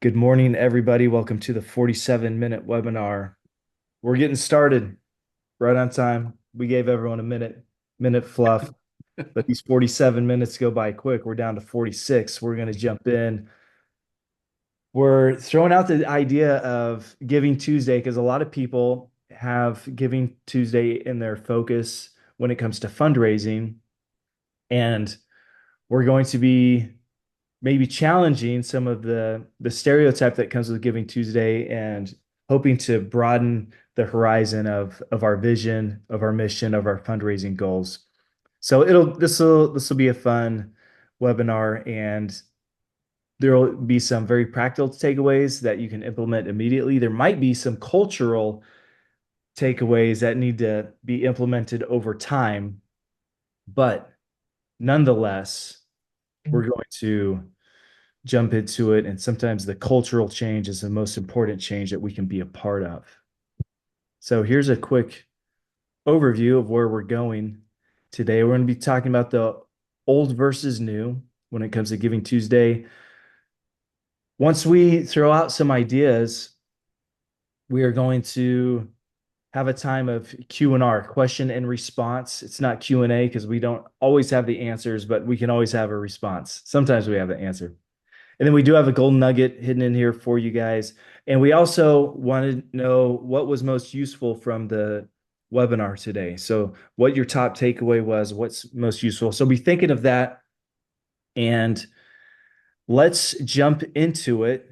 Good morning, everybody. Welcome to the 47-minute webinar. We're getting started right on time. We gave everyone a minute fluff, but these 47 minutes go by quick. We're down to 46. We're going to jump in. We're throwing out the idea of Giving Tuesday because a lot of people have Giving Tuesday in their focus when it comes to fundraising. And we're going to be maybe challenging some of the stereotype that comes with Giving Tuesday and hoping to broaden the horizon of our vision, of our mission, of our fundraising goals. So this will be a fun webinar, and there will be some very practical takeaways that you can implement immediately. There might be some cultural takeaways that need to be implemented over time, but nonetheless, we're going to jump into it. And sometimes the cultural change is the most important change that we can be a part of. So here's a quick overview of where we're going today. We're going to be talking about the old versus new when it comes to Giving Tuesday. Once we throw out some ideas, we are going to have a time of Q&R, question and response. It's not Q&A because we don't always have the answers, but we can always have a response. Sometimes we have the answer. And then we do have a golden nugget hidden in here for you guys. And we also wanted to know what was most useful from the webinar today. So what your top takeaway was, what's most useful. So be thinking of that, and let's jump into it.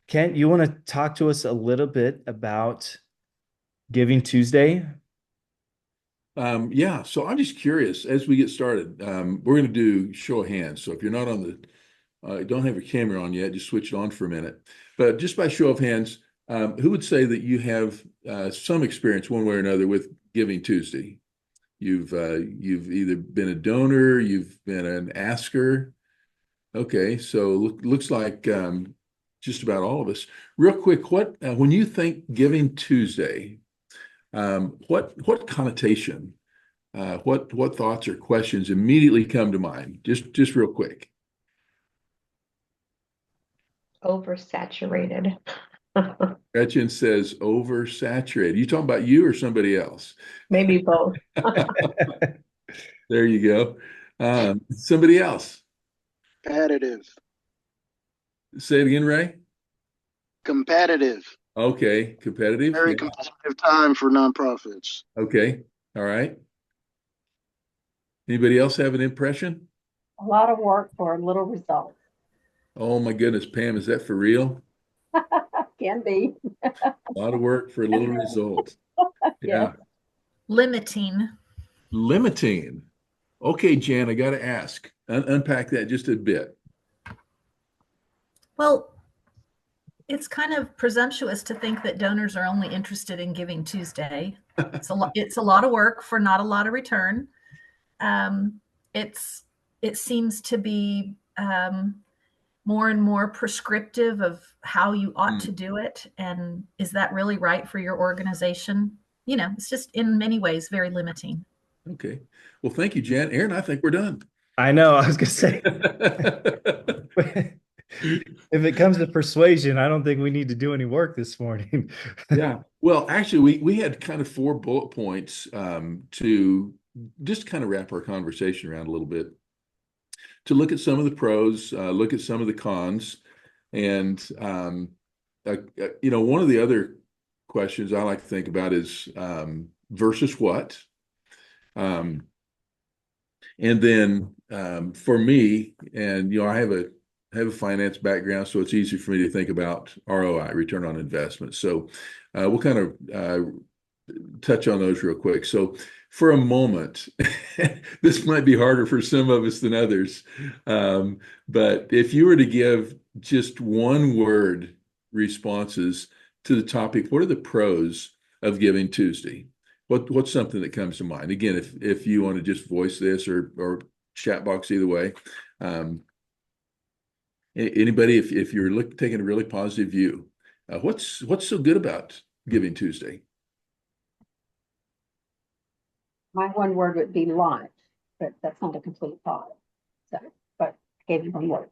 Kent, you want to talk to us a little bit about Giving Tuesday? Yeah, so I'm just curious as we get started. We're going to do show of hands. So if you're not on don't have your camera on yet, just switch it on for a minute. But just by show of hands, who would say that you have some experience one way or another with Giving Tuesday? You've either been a donor, you've been an asker. Okay, so looks like just about all of us. Real quick, what when you think Giving Tuesday, what connotation, what thoughts or questions immediately come to mind? Just real quick. Oversaturated. Gretchen says oversaturated. You talking about you or somebody else? Maybe both. There you go. Somebody else. Competitive. Say it again, Ray. Competitive. Okay, competitive. Very Yeah. competitive time for nonprofits. Okay. All right. Anybody else have an impression? A lot of work for a little result. Oh my goodness, Pam, is that for real? Can be. A lot of work for a little result. Yeah. Yeah. Limiting. Limiting. Okay, Jan, I got to ask. Unpack that just a bit. Well, it's kind of presumptuous to think that donors are only interested in Giving Tuesday. It's a lot of work for not a lot of return. It seems to be more and more prescriptive of how you ought to do it. And is that really right for your organization? You know, it's just in many ways very limiting. Okay. Well, thank you, Jan. Aaron, I think we're done. I know, I was going to say, if it comes to persuasion, I don't think we need to do any work this morning. Yeah. Well, actually, we had kind of four bullet points to just kind of wrap our conversation around a little bit, to look at some of the pros, look at some of the cons. And, one of the other questions I like to think about is versus what? And then for me, and I have a finance background, so it's easy for me to think about ROI, return on investment. So we'll kind of touch on those real quick. So for a moment, this might be harder for some of us than others, but if you were to give just one word responses to the topic, what are the pros of Giving Tuesday? What's something that comes to mind? Again, if you want to just voice this or chat box either way. Anybody, if you're taking a really positive view, what's so good about Giving Tuesday? My one word would be launch, but that's not a complete thought. So, but I gave you one word.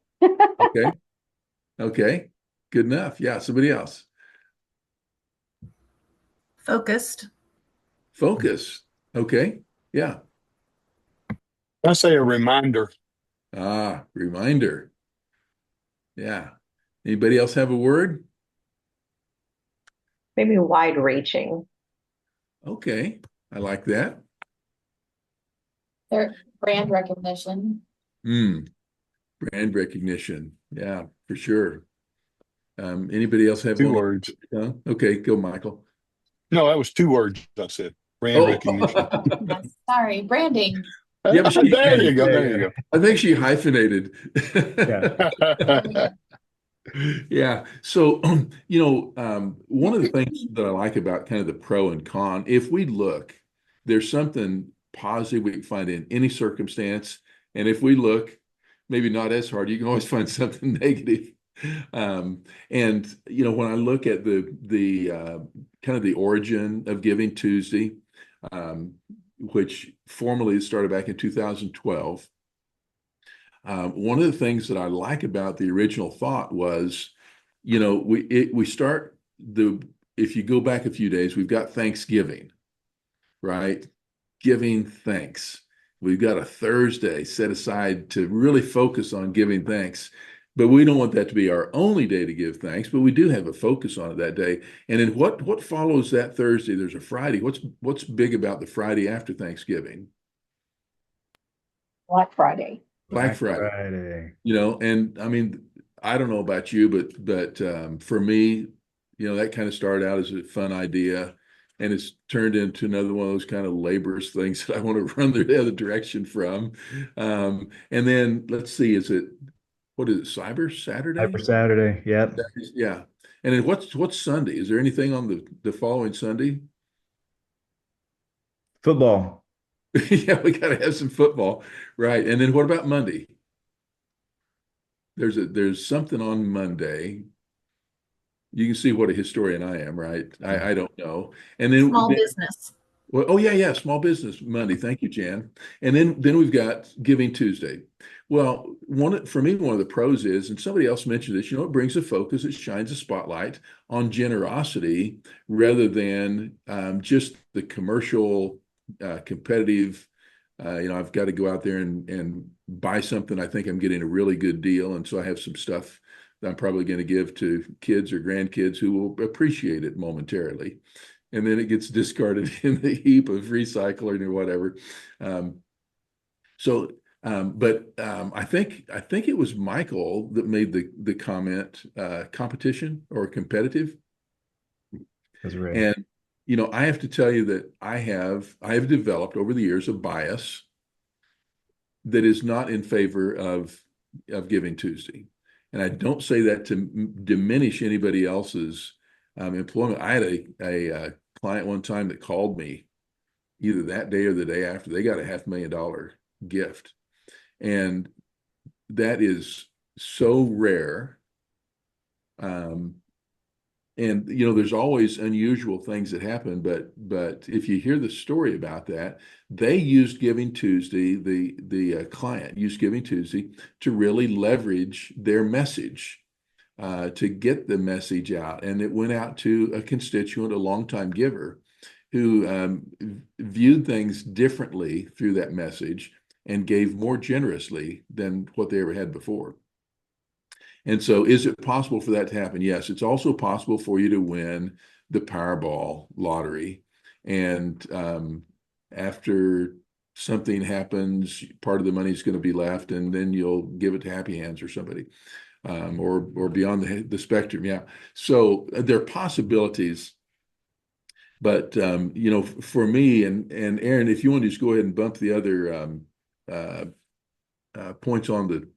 Okay. Good enough. Yeah. Somebody else. Focused. Focus. Okay. Yeah. I say a reminder. Ah, reminder. Yeah. Anybody else have a word? Maybe wide reaching. Okay. I like that. Their brand recognition. Hmm. Brand recognition. Yeah, for sure. Anybody else have Two one? words. Okay, go, Michael. No, that was two words I said. Brand Oh, recognition. Yes, sorry, branding. yeah, but she, There you go. Yeah, There yeah. you I think she hyphenated. Yeah. go. Yeah. So, one of the things that I like about kind of the pro and con, if we look, there's something positive we can find in any circumstance. And if we look, maybe not as hard, you can always find something negative. When I look at the kind of the origin of Giving Tuesday, um, which formally started back in 2012. One of the things that I like about the original thought was, we start if you go back a few days, we've got Thanksgiving, right? Giving thanks. We've got a Thursday set aside to really focus on giving thanks. But we don't want that to be our only day to give thanks, but we do have a focus on it that day. And then what follows that Thursday? There's a Friday. What's big about the Friday after Thanksgiving? Black Friday. Black Friday. Friday. And I mean, I don't know about you, but for me, that kind of started out as a fun idea, and it's turned into another one of those kind of laborious things that I want to run the other direction from. And then let's see, what is it, Cyber Saturday? Hyper Saturday. Yep. Yeah. And then what's Sunday? Is there anything on the following Sunday? Football. Yeah, we got to have some football, right? And then what about Monday? There's something on Monday. You can see what a historian I am, right? I don't know. And then Small business. well, oh yeah, Small Business Monday. Thank you, Jan. And then we've got Giving Tuesday. Well, for me, one of the pros is, and somebody else mentioned this, it brings a focus, it shines a spotlight on generosity rather than just the commercial, competitive. I've got to go out there and buy something. I think I'm getting a really good deal, and so I have some stuff that I'm probably going to give to kids or grandkids who will appreciate it momentarily, and then it gets discarded in the heap of recycling or whatever. I think it was Michael that made the comment, competition or competitive. That's right. And I have to tell you that I have developed over the years a bias that is not in favor of Giving Tuesday. And I don't say that to diminish anybody else's employment. I had a client one time that called me either that day or the day after. They got a $500,000 gift. And that is so rare. And there's always unusual things that happen, but if you hear the story about that, they used Giving Tuesday, the client used Giving Tuesday to really leverage their message, to get the message out, and it went out to a constituent, a longtime giver, who viewed things differently through that message and gave more generously than what they ever had before. And so is it possible for that to happen? Yes. It's also possible for you to win the Powerball lottery. And after something happens, part of the money is going to be left, and then you'll give it to Happy Hands or somebody, or beyond the spectrum. Yeah. So there are possibilities. But for me and Aaron, if you want to just go ahead and bump the other points on the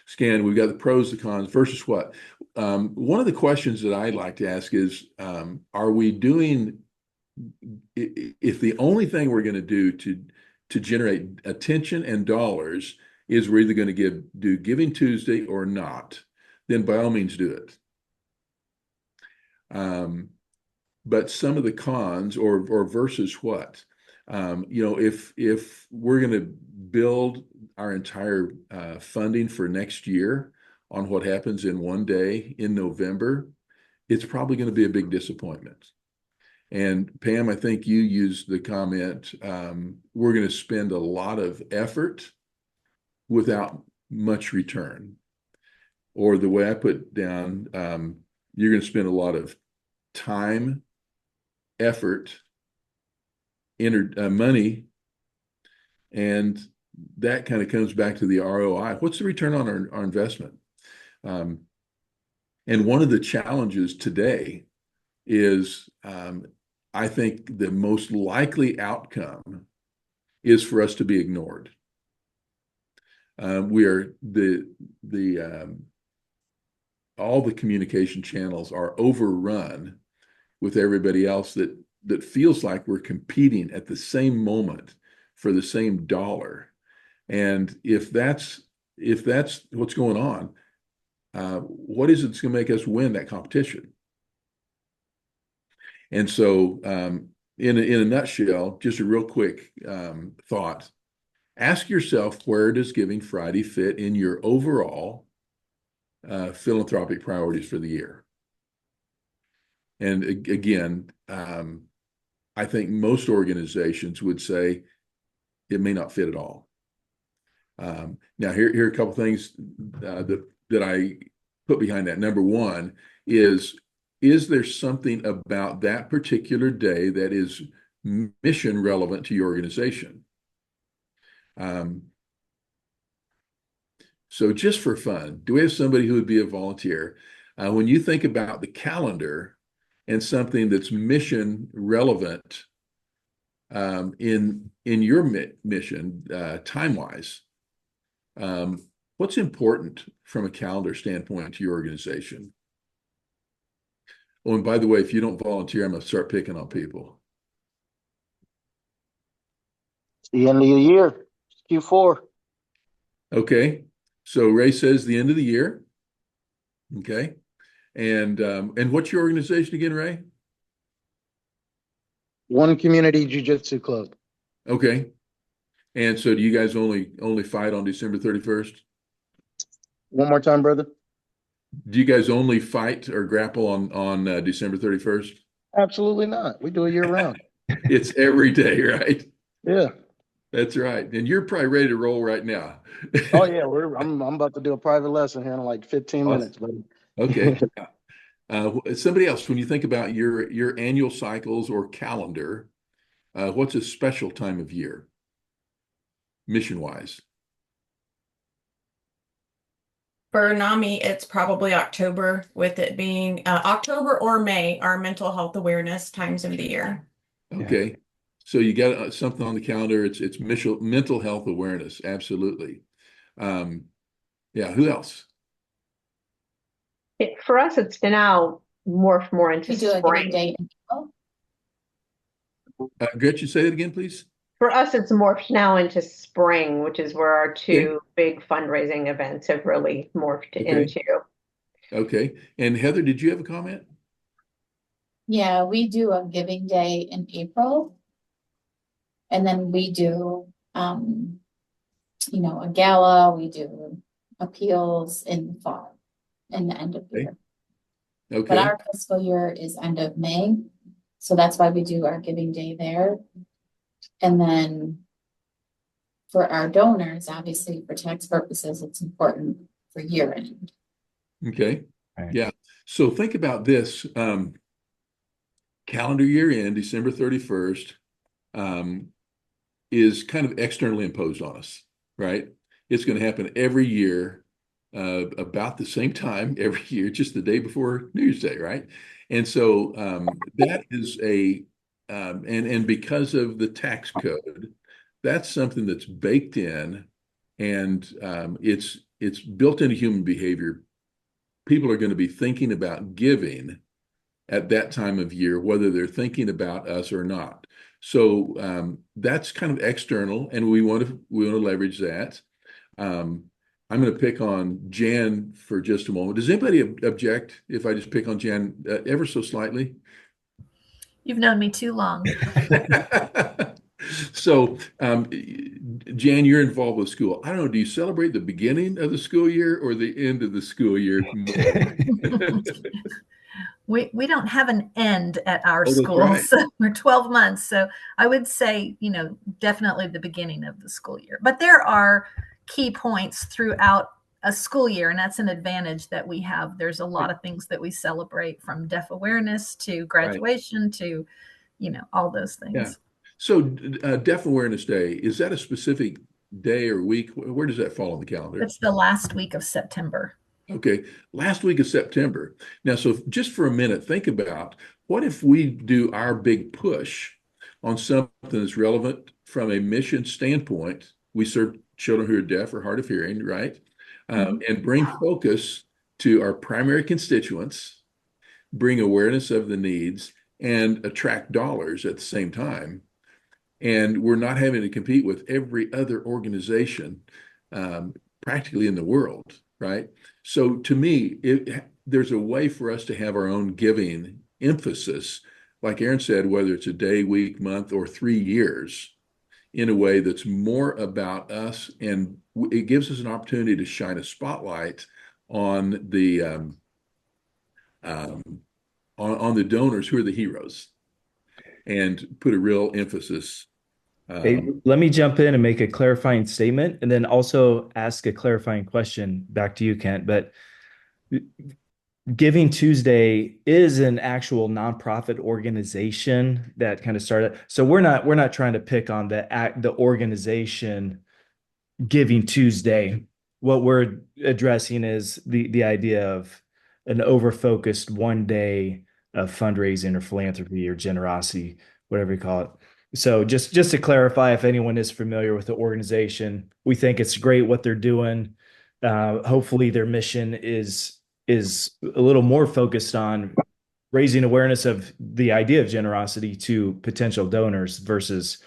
scan, we've got the pros, the cons versus what. One of the questions that I'd like to ask is, are we doing, if the only thing we're going to do to generate attention and dollars is we're either going to do Giving Tuesday or not, then by all means do it. But some of the cons or versus what, if we're going to build our entire funding for next year on what happens in one day in November, it's probably going to be a big disappointment. And Pam, I think you used the comment, we're going to spend a lot of effort without much return. Or the way I put down, you're going to spend a lot of time, effort, money, and that kind of comes back to the ROI. What's the return on our investment? And one of the challenges today is, I think the most likely outcome is for us to be ignored. We are all the communication channels are overrun with everybody else that feels like we're competing at the same moment for the same dollar. And if that's what's going on, what is it that's going to make us win that competition? And so, in a nutshell, just a real quick thought: ask yourself, where does Giving Friday fit in your overall philanthropic priorities for the year? And again, I think most organizations would say it may not fit at all. Now, here are a couple things that I put behind that. Number one is there something about that particular day that is mission relevant to your organization? So just for fun, do we have somebody who would be a volunteer? When you think about the calendar and something that's mission relevant in your mission time-wise, what's important from a calendar standpoint to your organization? Oh, and by the way, if you don't volunteer, I'm going to start picking on people. It's the end of the year. It's Q4. Okay. So Ray says the end of the year. Okay. And what's your organization again, Ray? One Community Jiu-Jitsu Club. Okay. And so do you guys only fight on December 31st? One more time, brother. Do you guys only fight or grapple on December 31st? Absolutely not. We do it year round. It's every day, right? Yeah. That's right. And you're probably ready to roll right now. Oh yeah. I'm about to do a private lesson here in like 15 minutes, buddy. Okay. Somebody else, when you think about your annual cycles or calendar, what's a special time of year, mission-wise? For NAMI, it's probably October, with it being October or May, our mental health awareness times of the year. Okay. So you got something on the calendar. It's mental health awareness. Absolutely. Yeah. Who else? For us, it's now morphed more into We do a giving spring. day in April. Gretchen, say it again, please. For us, it's morphed now into spring, which is where our two big fundraising events have really morphed into. Okay. And Heather, did you have a comment? Yeah, we do a giving day in April. And then we do, a gala, we do appeals in the fall, in the end of the year. Okay. But our fiscal year is end of May. So that's why we do our giving day there. And then for our donors, obviously for tax purposes, it's important for year end. Okay. Right. Yeah. So think about this. Calendar year end, December 31st, is kind of externally imposed on us, right? It's going to happen every year, about the same time every year, just the day before New Year's Day, right? And so that is and because of the tax code, that's something that's baked in, and it's built into human behavior. People are going to be thinking about giving at that time of year, whether they're thinking about us or not. So that's kind of external, and we want to leverage that. I'm going to pick on Jan for just a moment. Does anybody object if I just pick on Jan ever so slightly? You've known me too long. So Jan, you're involved with school. I don't know, do you celebrate the beginning of the school year or the end of the school year more? We don't have an end at our Oh, that's school, right. so we're 12 months. So I would say, definitely the beginning of the school year. But there are key points throughout a school year, and that's an advantage that we have. There's a lot of things that we celebrate, from deaf awareness to Right. graduation to, all those Yeah. things. So, Deaf Awareness Day, is that a specific day or week? Where does that fall on the calendar? It's the last week of September. Okay, last week of September. Now, so just for a minute, think about what if we do our big push on something that's relevant from a mission standpoint. We serve children who are deaf or hard of hearing, right? And bring focus to our primary constituents, bring awareness of the needs, and attract dollars at the same time. And we're not having to compete with every other organization practically in the world, right? So to me, there's a way for us to have our own giving emphasis, like Aaron said, whether it's a day, week, month, or 3 years, in a way that's more about us, and it gives us an opportunity to shine a spotlight on the on the donors who are the heroes, and put a real emphasis. Hey, let me jump in and make a clarifying statement and then also ask a clarifying question back to you, Kent. But Giving Tuesday is an actual nonprofit organization that kind of started. So we're not trying to pick on the organization Giving Tuesday. What we're addressing is the idea of an over-focused one day of fundraising or philanthropy or generosity, whatever you call it. So just to clarify, if anyone is familiar with the organization, we think it's great what they're doing. Hopefully their mission is a little more focused on raising awareness of the idea of generosity to potential donors versus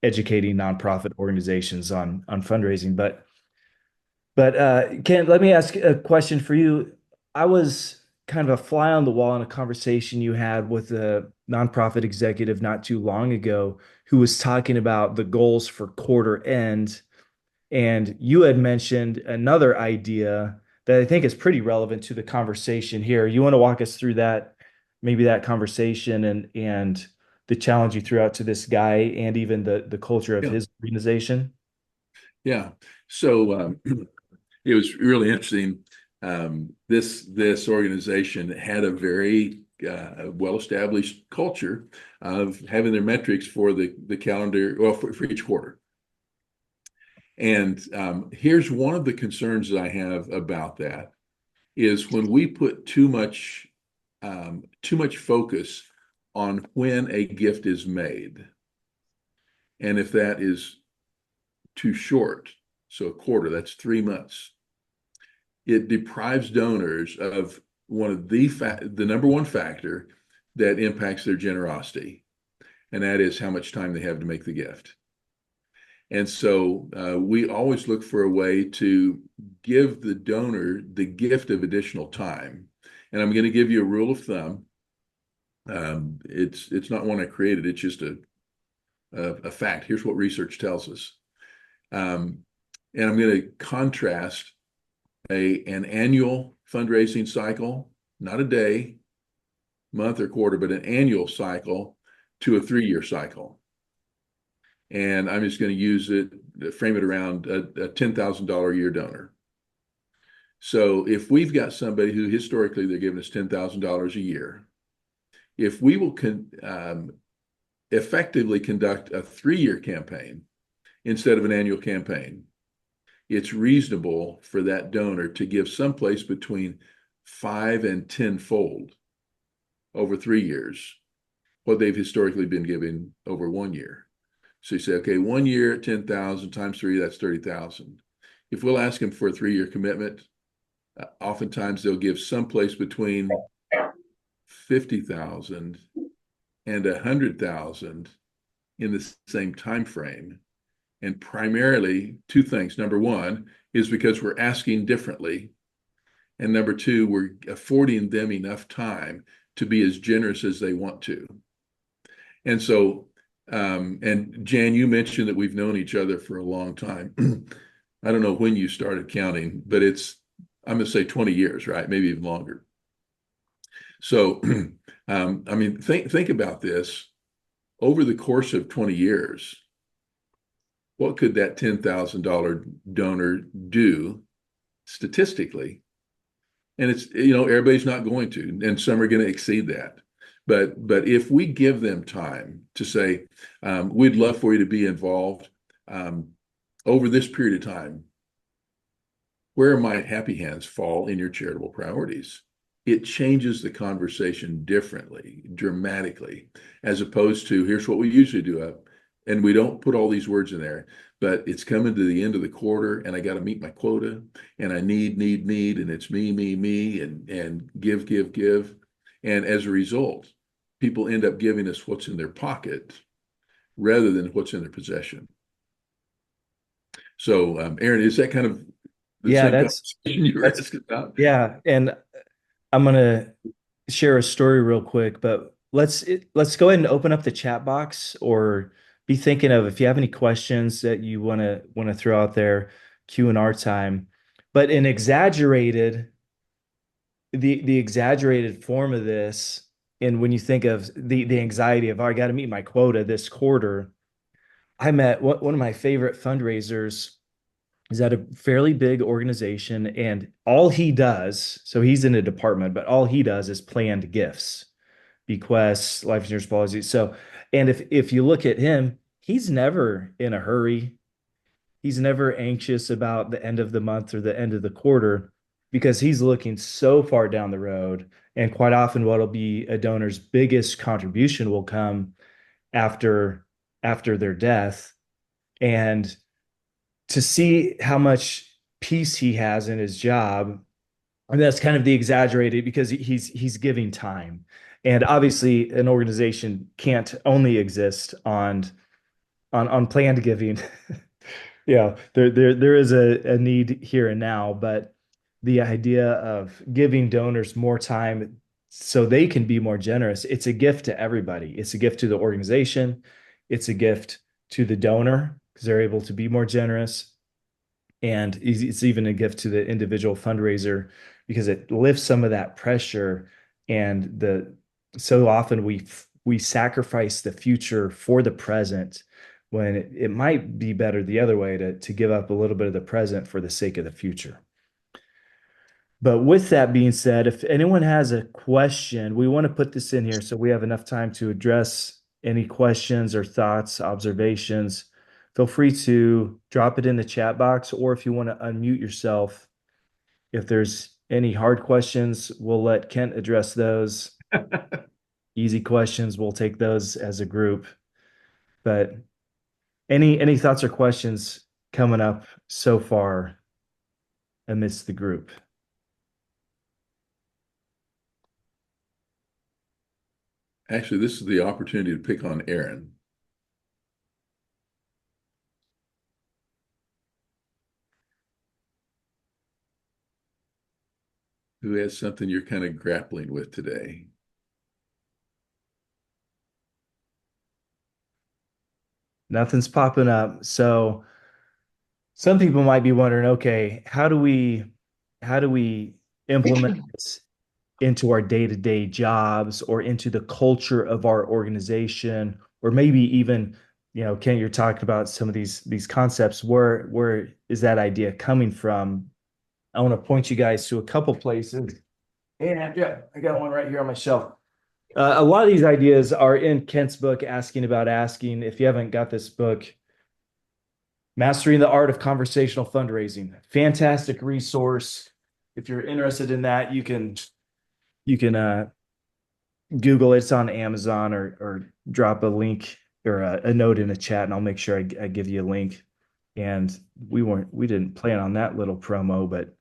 educating nonprofit organizations on fundraising. But Ken, let me ask a question for you. I was kind of a fly on the wall in a conversation you had with a nonprofit executive not too long ago who was talking about the goals for quarter end. And you had mentioned another idea that I think is pretty relevant to the conversation here. You want to walk us through that, maybe that conversation and the challenge you threw out to this guy and even the culture of Yeah. his organization? Yeah. So it was really interesting. This organization had a very well-established culture of having their metrics for the calendar, well, for each quarter. And here's one of the concerns that I have about that is when we put too much focus on when a gift is made, and if that is too short, so a quarter, that's 3 months, it deprives donors of one of the number one factor that impacts their generosity, and that is how much time they have to make the gift. And so we always look for a way to give the donor the gift of additional time. And I'm going to give you a rule of thumb. It's not one I created. It's just a fact. Here's what research tells us. And I'm going to contrast an annual fundraising cycle, not a day, month, or quarter, but an annual cycle to a 3-year cycle. And I'm just going to frame it around a $10,000 a year donor. So if we've got somebody who historically they're giving us $10,000 a year, if we will effectively conduct a 3-year campaign instead of an annual campaign, it's reasonable for that donor to give someplace between 5 and 10-fold over 3 years what they've historically been giving over 1 year. So you say, okay, 1 year at 10,000 times 3, that's 30,000. If we'll ask them for a 3-year commitment, oftentimes they'll give someplace between 50,000 and 100,000 in the same time frame. And primarily 2 things. Number one is because we're asking differently. And number 2, we're affording them enough time to be as generous as they want to. And so And Jan, you mentioned that we've known each other for a long time. I don't know when you started counting, but I'm going to say 20 years, right? Maybe even longer. So, I mean, think about this. Over the course of 20 years, what could that $10,000 donor do statistically? And everybody's not going to, and some are going to exceed that. But if we give them time to say, we'd love for you to be involved over this period of time, where might Happy Hands fall in your charitable priorities? It changes the conversation differently, dramatically, as opposed to here's what we usually do. And we don't put all these words in there, but it's coming to the end of the quarter and I got to meet my quota and I need, and it's me, and give, give, give. And as a result, people end up giving us what's in their pocket rather than what's in their possession. So, Aaron, is that kind of the Yeah, same that's conversation you were that's asking about? yeah, and I'm gonna share a story real quick, but let's go ahead and open up the chat box or be thinking of if you have any questions that you want to throw out there, Q&R time. But in exaggerated, the exaggerated form of this, and when you think of the anxiety of, oh, I got to meet my quota this quarter, I met one of my favorite fundraisers is at a fairly big organization, and all he does, so he's in a department, but all he does is planned gifts, bequests, life insurance policies. So, and if you look at him, he's never in a hurry. He's never anxious about the end of the month or the end of the quarter because he's looking so far down the road. And quite often, what'll be a donor's biggest contribution will come after their death. And to see how much peace he has in his job, and that's kind of the exaggerated because he's giving time. And obviously an organization can't only exist on planned giving. Yeah, there is a need here and now, but the idea of giving donors more time so they can be more generous, it's a gift to everybody. It's a gift to the organization. It's a gift to the donor because they're able to be more generous. And it's even a gift to the individual fundraiser because it lifts some of that pressure. And so often we sacrifice the future for the present when it might be better the other way to give up a little bit of the present for the sake of the future. But with that being said, if anyone has a question, we want to put this in here so we have enough time to address any questions or thoughts, observations. Feel free to drop it in the chat box, or if you want to unmute yourself, if there's any hard questions, we'll let Kent address those. Easy questions, we'll take those as a group. But any thoughts or questions coming up so far amidst the group? Actually, this is the opportunity to pick on Aaron. Who has something you're kind of grappling with today? Nothing's popping up. So some people might be wondering, okay, how do we implement this into our day-to-day jobs or into the culture of our organization, or maybe even, Ken, you're talking about some of these concepts. Where is that idea coming from? I want to point you guys to a couple places. And yeah, I got one right here on my shelf. A lot of these ideas are in Kent's book, Asking About Asking. If you haven't got this book, Mastering the Art of Conversational Fundraising, fantastic resource. If you're interested in that, you can Google it. It's on Amazon, or drop a link or a note in a chat, and I'll make sure I give you a link. And we didn't plan on that little promo, but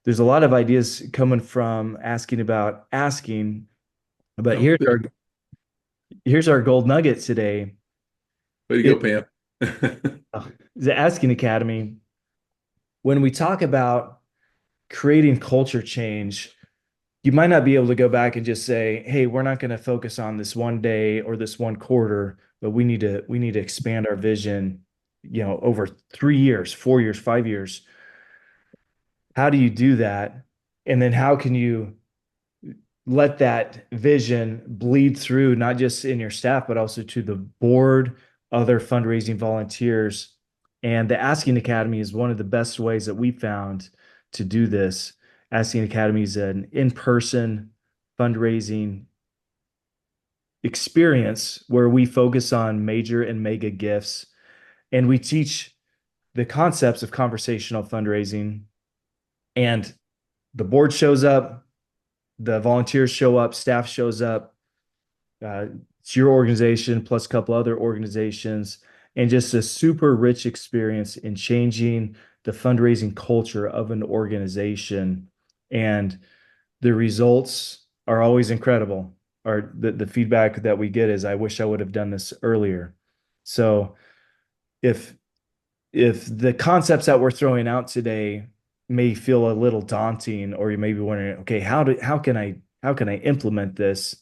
there's a lot of ideas coming from Asking About Asking. But Oh, here's our gold nugget today. way to go, Pam. The Asking Academy. When we talk about creating culture change, you might not be able to go back and just say, hey, we're not going to focus on this one day or this one quarter. but we need to expand our vision, over 3 years, 4 years, 5 years. How do you do that? And then how can you let that vision bleed through, not just in your staff, but also to the board, other fundraising volunteers? And the Asking Academy is one of the best ways that we found to do this. Asking Academy is an in-person fundraising experience where we focus on major and mega gifts, and we teach the concepts of conversational fundraising. And the board shows up, the volunteers show up, staff shows up. It's your organization plus a couple other organizations, and just a super rich experience in changing the fundraising culture of an organization. And the results are always incredible. Or the feedback that we get is, I wish I would have done this earlier. So if the concepts that we're throwing out today may feel a little daunting, or you may be wondering, okay, how can I implement this?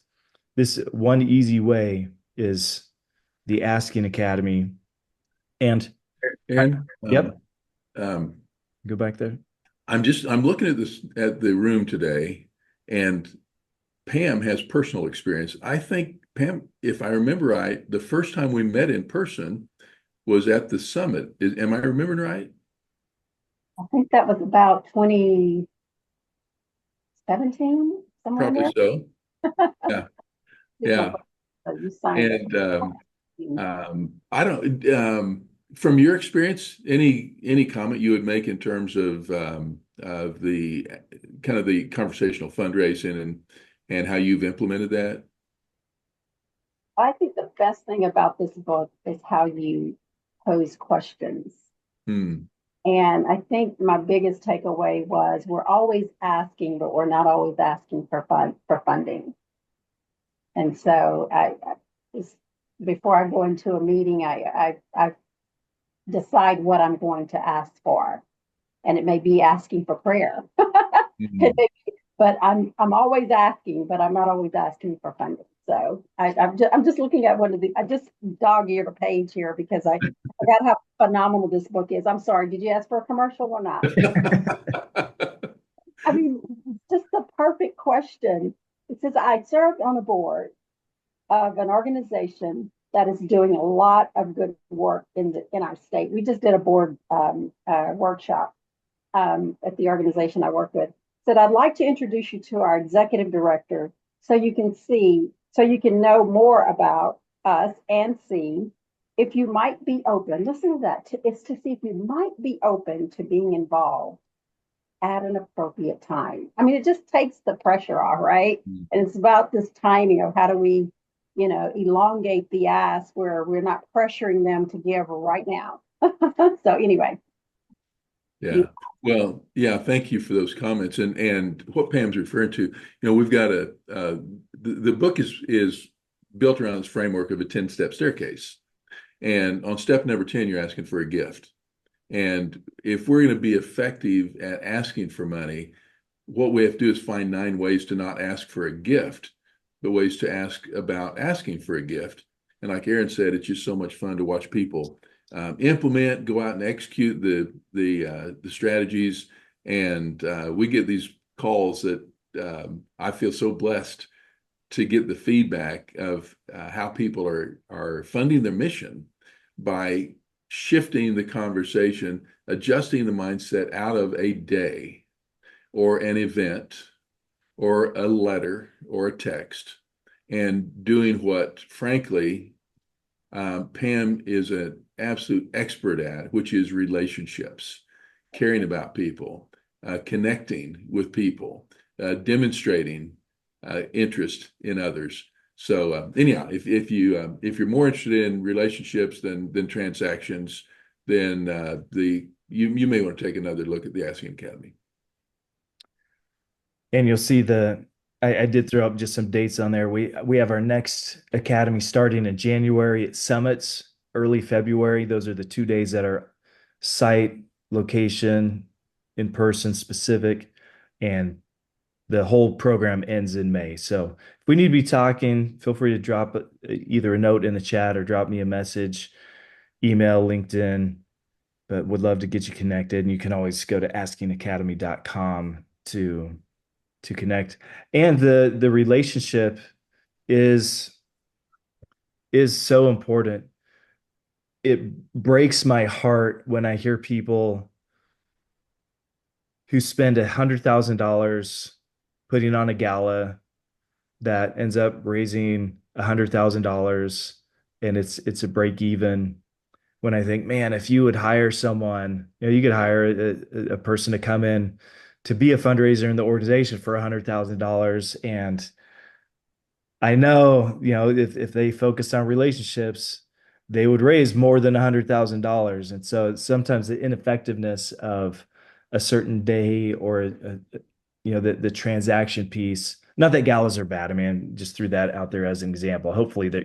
This one easy way is the Asking Academy. And And yep, um, go back there. I'm looking at the room today, and Pam has personal experience. I think, Pam, if I remember right, the first time we met in person was at the summit. Am I remembering right? I think that was about 2017, somewhere in Probably there. so. Yeah. Yeah. So you signed it. And I don't, from your experience, any comment you would make in terms of the kind of the conversational fundraising and how you've implemented that? I think the best thing about this book is how you pose questions. Hmm. And I think my biggest takeaway was we're always asking, but we're not always asking for funding. And so just before I go into a meeting, I decide what I'm going to ask for, and it may be asking for prayer. Mhm. But I'm always asking, but I'm not always asking for funding. So I'm just looking at one of the, I just dog-eared a page here because I forgot how phenomenal this book is. I'm sorry, did you ask for a commercial or not? I mean, just the perfect question. It says, I served on a board of an organization that is doing a lot of good work in our state. We just did a board workshop at the organization I work with. Said, I'd like to introduce you to our executive director so you can know more about us and see if you might be open. Listen to that. It's to see if you might be open to being involved at an appropriate time. I mean, it just takes the pressure off, right? And it's about this timing of how do we, elongate the ask where we're not pressuring them to give right now. So anyway. Yeah. Well, yeah, thank you for those comments. And what Pam's referring to, we've got the book is built around this framework of a 10-step staircase. And on step number 10, you're asking for a gift. And if we're going to be effective at asking for money, what we have to do is find 9 ways to not ask for a gift, but ways to ask about asking for a gift. And like Aaron said, it's just so much fun to watch people implement, go out and execute the strategies. And we get these calls that I feel so blessed to get the feedback of how people are funding their mission by shifting the conversation, adjusting the mindset out of a day or an event or a letter or a text, and doing what, frankly, Pam is an absolute expert at, which is relationships, caring about people, connecting with people, demonstrating interest in others. So anyhow, if you're more interested in relationships than transactions, then you may want to take another look at the Asking Academy. And you'll see I did throw up just some dates on there. We have our next academy starting in January. It summits early February. Those are the 2 days that are site, location, in person specific. And the whole program ends in May. So if we need to be talking, feel free to drop either a note in the chat or drop me a message, email, LinkedIn, but would love to get you connected. And you can always go to askingacademy.com to connect. And the relationship is so important. It breaks my heart when I hear people who spend $100,000 putting on a gala that ends up raising $100,000 and it's a break even. When I think, man, if you would hire someone, you could hire a person to come in to be a fundraiser in the organization for $100,000. And I know, if they focused on relationships, they would raise more than $100,000. And so sometimes the ineffectiveness of a certain day or the transaction piece. Not that galas are bad. I mean, just threw that out there as an example. Hopefully that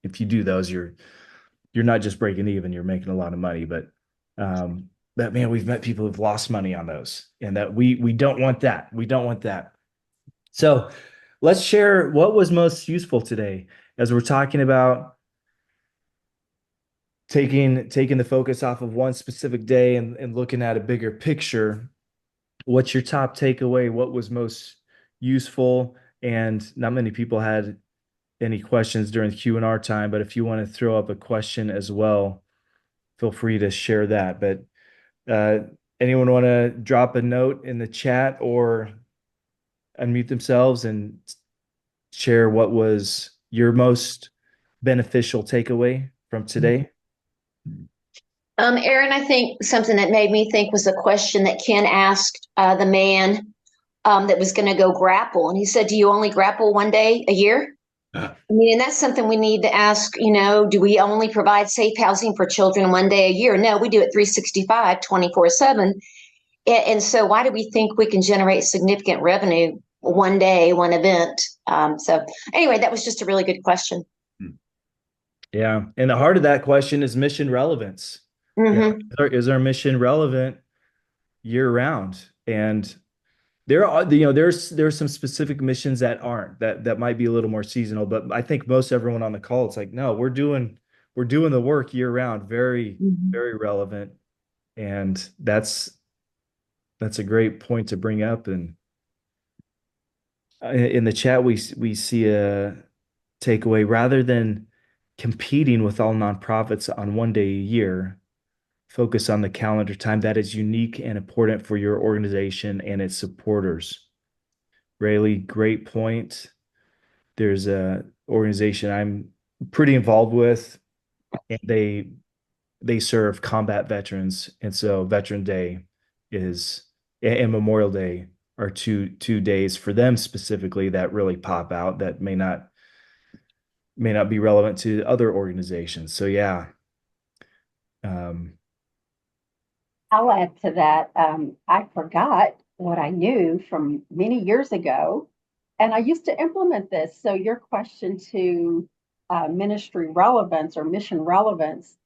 if you do those, you're not just breaking even, you're making a lot of money. But that, man, we've met people who've lost money on those, and that we don't want that. We don't want that. So let's share what was most useful today as we're talking about taking the focus off of one specific day and looking at a bigger picture. What's your top takeaway? What was most useful? And not many people had any questions during the Q&R time, but if you want to throw up a question as well, feel free to share that. But anyone want to drop a note in the chat or unmute themselves and share what was your most beneficial takeaway from today? Aaron, I think something that made me think was a question that Ken asked the man that was going to go grapple. And he said, do you only grapple one day a year? I mean, and that's something we need to ask, do we only provide safe housing for children one day a year? No, we do it 365, 24/7. And so why do we think we can generate significant revenue one day, one event? So anyway, that was just a really good question. Yeah. And the heart of that question is mission relevance. Mm-hmm. Is our mission relevant year round? And there are, there's some specific missions that aren't, that might be a little more seasonal, but I think most everyone on the call, it's like, no, we're doing the work year round, very, very relevant. And that's a great point to bring up. And in the chat, we see a takeaway: rather than competing with all nonprofits on one day a year, focus on the calendar time that is unique and important for your organization and its supporters. Rayleigh, great point. There's a organization I'm pretty involved with, and they serve combat veterans, and so Veteran Day and Memorial Day are two days for them specifically that really pop out, that may not be relevant to other organizations. So yeah. I'll add to that. I forgot what I knew from many years ago, and I used to implement this. So your question to ministry relevance or mission relevance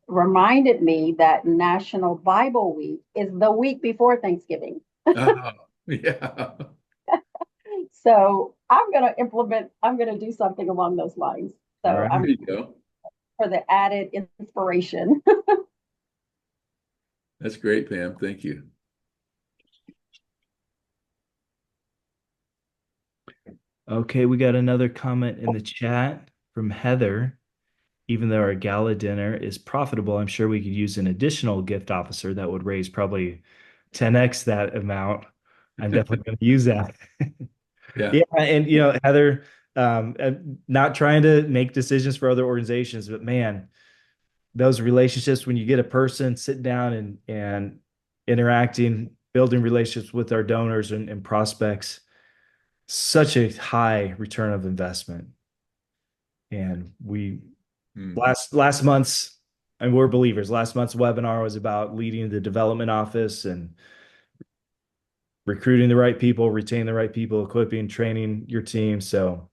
reminded me that National Bible Week is the week before Thanksgiving. Yeah. So I'm going to do something along those lines. So All right. I'm There you go. for the added inspiration. That's great, Pam. Thank you. Okay, we got another comment in the chat from Heather. Even though our gala dinner is profitable, I'm sure we could use an additional gift officer that would raise probably 10x that amount. I'm definitely going to use that. Yeah. Yeah, and Heather, not trying to make decisions for other organizations, but man, those relationships, when you get a person sitting down and interacting, building relationships with our donors and prospects, such a high return of investment. And we last month's, and we're believers, last month's webinar was about leading the development office and recruiting the right people, retaining the right people, equipping, training your team. So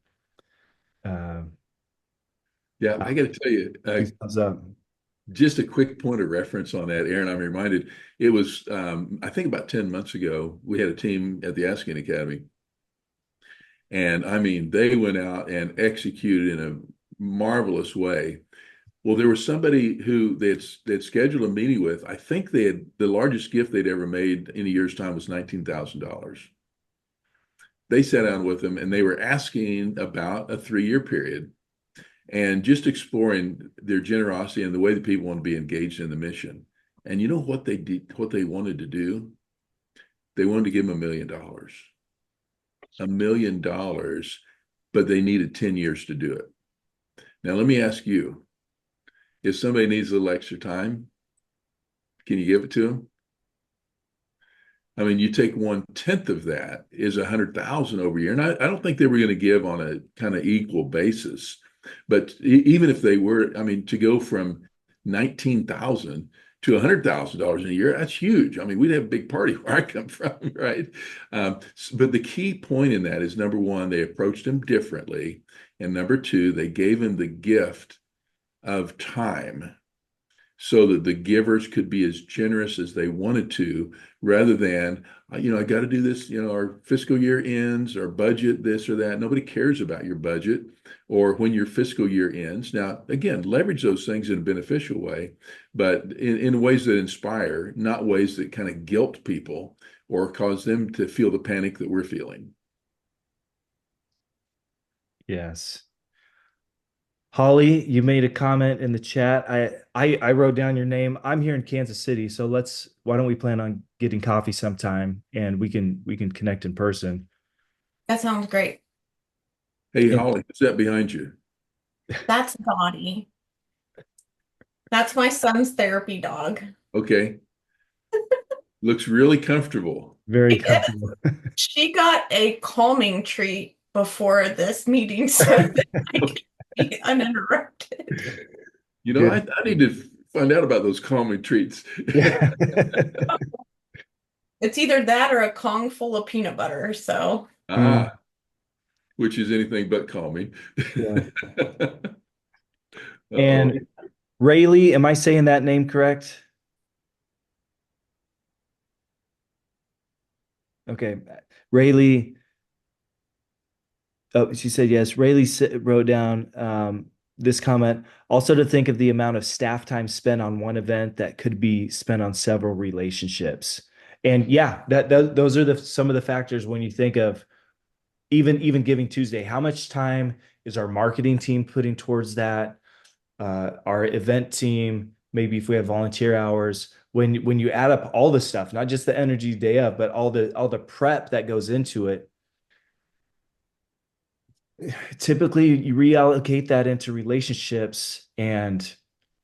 yeah, I got to tell you, thumbs up. Just a quick point of reference on that, Aaron. I'm reminded it was, I think about 10 months ago, we had a team at the Asking Academy. And I mean, they went out and executed in a marvelous way. Well, there was somebody who they'd scheduled a meeting with. I think they had the largest gift they'd ever made in a year's time was $19,000. They sat down with them and they were asking about a 3-year period and just exploring their generosity and the way that people want to be engaged in the mission. And you know what they did, what they wanted to do? They wanted to give them $1 million. $1 million, but they needed 10 years to do it. Now, let me ask you, if somebody needs a little extra time, can you give it to them? I mean, you take 1/10 of that is 100,000 over a year. And I don't think they were going to give on a kind of equal basis. But even if they were, I mean, to go from 19,000 to $100,000 a year, that's huge. I mean, we'd have a big party where I come from, right? But the key point in that is, number one, they approached him differently. And number two, they gave him the gift of time so that the givers could be as generous as they wanted to, rather than, I got to do this, our fiscal year ends, our budget, this or that. Nobody cares about your budget or when your fiscal year ends. Now, again, leverage those things in a beneficial way, but in ways that inspire, not ways that kind of guilt people or cause them to feel the panic that we're feeling. Yes. Holly, you made a comment in the chat. I wrote down your name. I'm here in Kansas City, so why don't we plan on getting coffee sometime and we can connect in person. That sounds great. Hey, Holly, what's that behind you? That's Dottie. That's my son's therapy dog. Okay. Looks really comfortable. Very comfortable. She got a calming treat before this meeting so that I could be uninterrupted. I need to find out about those calming treats. Yeah. It's either that or a Kong full of peanut butter. So which is anything but calming. Yeah. And Rayleigh, am I saying that name correct? Okay. Rayleigh. Oh, she said yes. Rayleigh wrote down this comment. Also, to think of the amount of staff time spent on one event that could be spent on several relationships. And yeah, those are some of the factors when you think of even Giving Tuesday. How much time is our marketing team putting towards that? Our event team, maybe if we have volunteer hours. When you add up all the stuff, not just the energy day of, but all the prep that goes into it, typically you reallocate that into relationships, and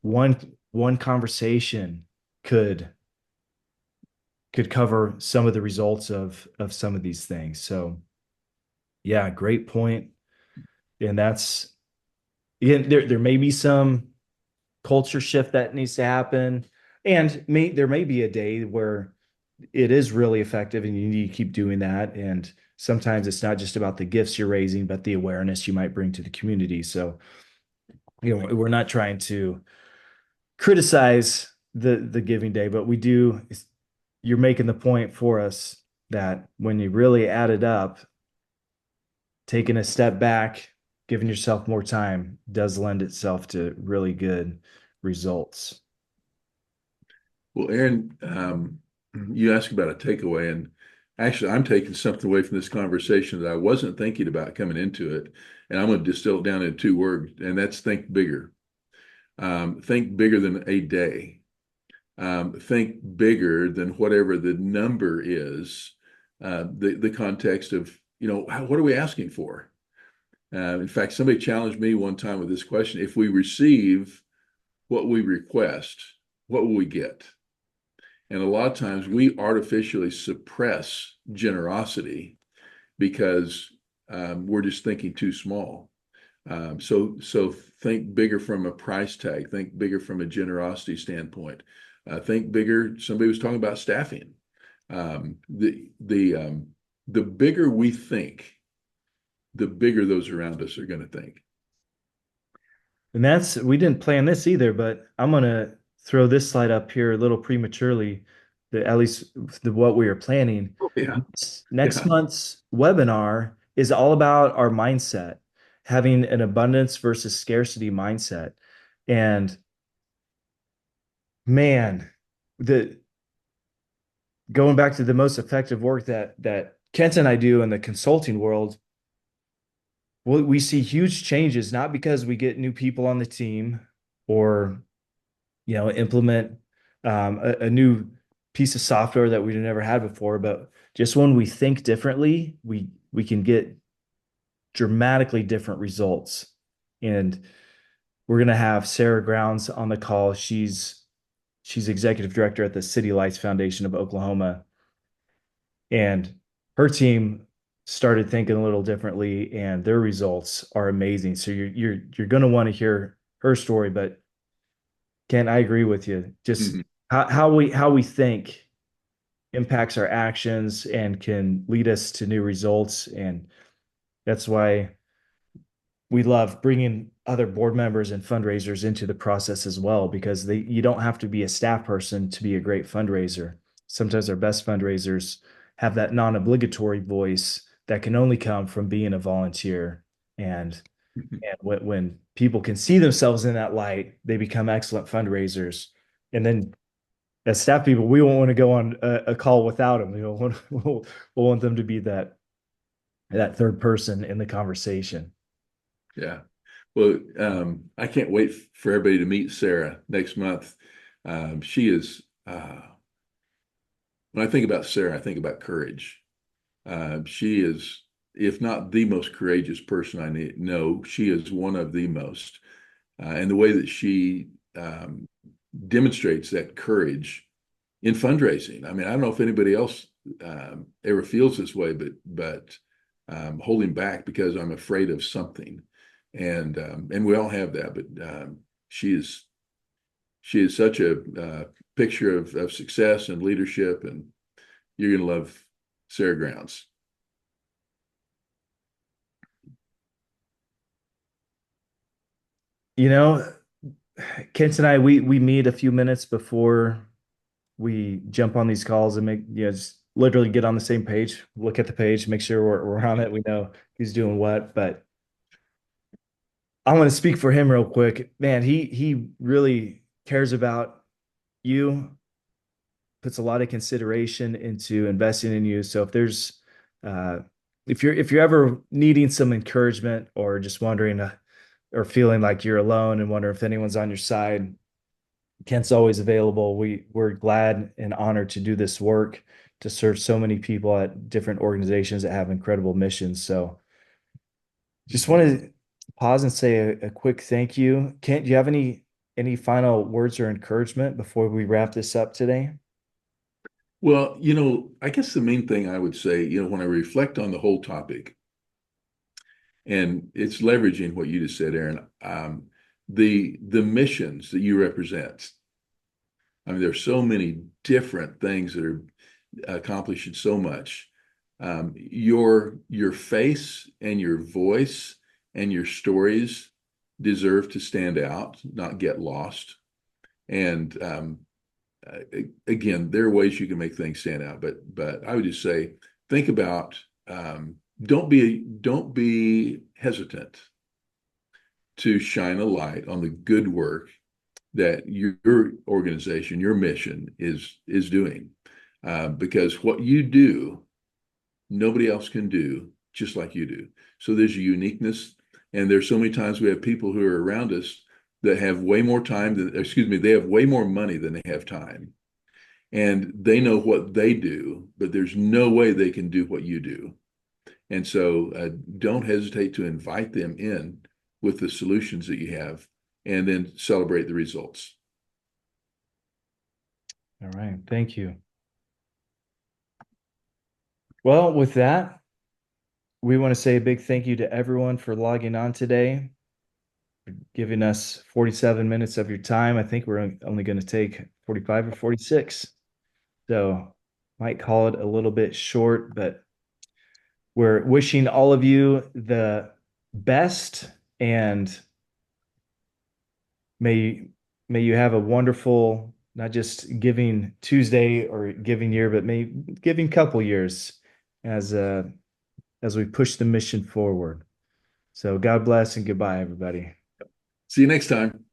one conversation could cover some of the results of some of these things. So yeah, great point. And that's, again, there may be some culture shift that needs to happen, and there may be a day where it is really effective and you need to keep doing that. And sometimes it's not just about the gifts you're raising, but the awareness you might bring to the community. So, we're not trying to criticize the Giving Day, but you're making the point for us that when you really add it up, taking a step back, giving yourself more time does lend itself to really good results. Well, Aaron, you asked about a takeaway, and actually, I'm taking something away from this conversation that I wasn't thinking about coming into it, and I'm going to distill it down into 2 words, and that's think bigger. Think bigger than a day. Think bigger than whatever the number is. The context of, what are we asking for? In fact, somebody challenged me one time with this question: if we receive what we request, what will we get? And a lot of times we artificially suppress generosity because we're just thinking too small. So think bigger from a price tag. Think bigger from a generosity standpoint. Think bigger. Somebody was talking about staffing. The bigger we think, the bigger those around us are going to think. And we didn't plan this either, but I'm gonna throw this slide up here a little prematurely, at least what we are planning. Oh, yeah. Next Yeah. month's webinar is all about our mindset, having an abundance versus scarcity mindset. And man, the going back to the most effective work that Kent and I do in the consulting world, we see huge changes, not because we get new people on the team or implement a new piece of software that we've never had before, but just when we think differently, we can get dramatically different results. And we're gonna have Sarah Grounds on the call. She's executive director at the City Lights Foundation of Oklahoma, and her team started thinking a little differently, and their results are amazing. So you're going to want to hear her story. But Ken, I agree with you. Just Mhm. how we think impacts our actions and can lead us to new results. And that's why we love bringing other board members and fundraisers into the process as well, because you don't have to be a staff person to be a great fundraiser. Sometimes our best fundraisers have that non-obligatory voice that can only come from being a volunteer. And when people can see themselves in that light, they become excellent fundraisers. And then as staff people, we won't want to go on a call without them. We'll want them to be that third person in the conversation. Yeah. Well, I can't wait for everybody to meet Sarah next month. She is, when I think about Sarah, I think about courage. She is, if not the most courageous person I know, she is one of the most. And the way that she demonstrates that courage in fundraising. I mean, I don't know if anybody else ever feels this way, but holding back because I'm afraid of something, and we all have that. But she is such a picture of success and leadership, and you're gonna love Sarah Grounds. You know, Kent and I, we meet a few minutes before we jump on these calls and just literally get on the same page, look at the page, make sure we're on it. We know who's doing what. But I want to speak for him real quick. Man, he really cares about you, puts a lot of consideration into investing in you. So uh, if you're ever needing some encouragement or just wondering or feeling like you're alone and wonder if anyone's on your side, Kent's always available. We're glad and honored to do this work to serve so many people at different organizations that have incredible missions. So just want to pause and say a quick thank you. Kent, do you have any final words or encouragement before we wrap this up today? Well, I guess the main thing I would say, when I reflect on the whole topic, and it's leveraging what you just said, Aaron, the missions that you represent. I mean, there's so many different things that are accomplishing so much. Your face and your voice and your stories deserve to stand out, not get lost. And again, there are ways you can make things stand out, but I would just say, think about, don't be hesitant to shine a light on the good work that your organization, your mission is doing, because what you do, nobody else can do just like you do. So there's a uniqueness, and there's so many times we have people who are around us that have way more time than, excuse me, they have way more money than they have time, and they know what they do, but there's no way they can do what you do. And so don't hesitate to invite them in with the solutions that you have, and then celebrate the results. All right. Thank you. Well, with that, we want to say a big thank you to everyone for logging on today, for giving us 47 minutes of your time. I think we're only going to take 45 or 46. So might call it a little bit short, but we're wishing all of you the best, and may you have a wonderful, not just Giving Tuesday or Giving Year, but may Giving couple years as we push the mission forward. So God bless and goodbye, everybody. See you next time.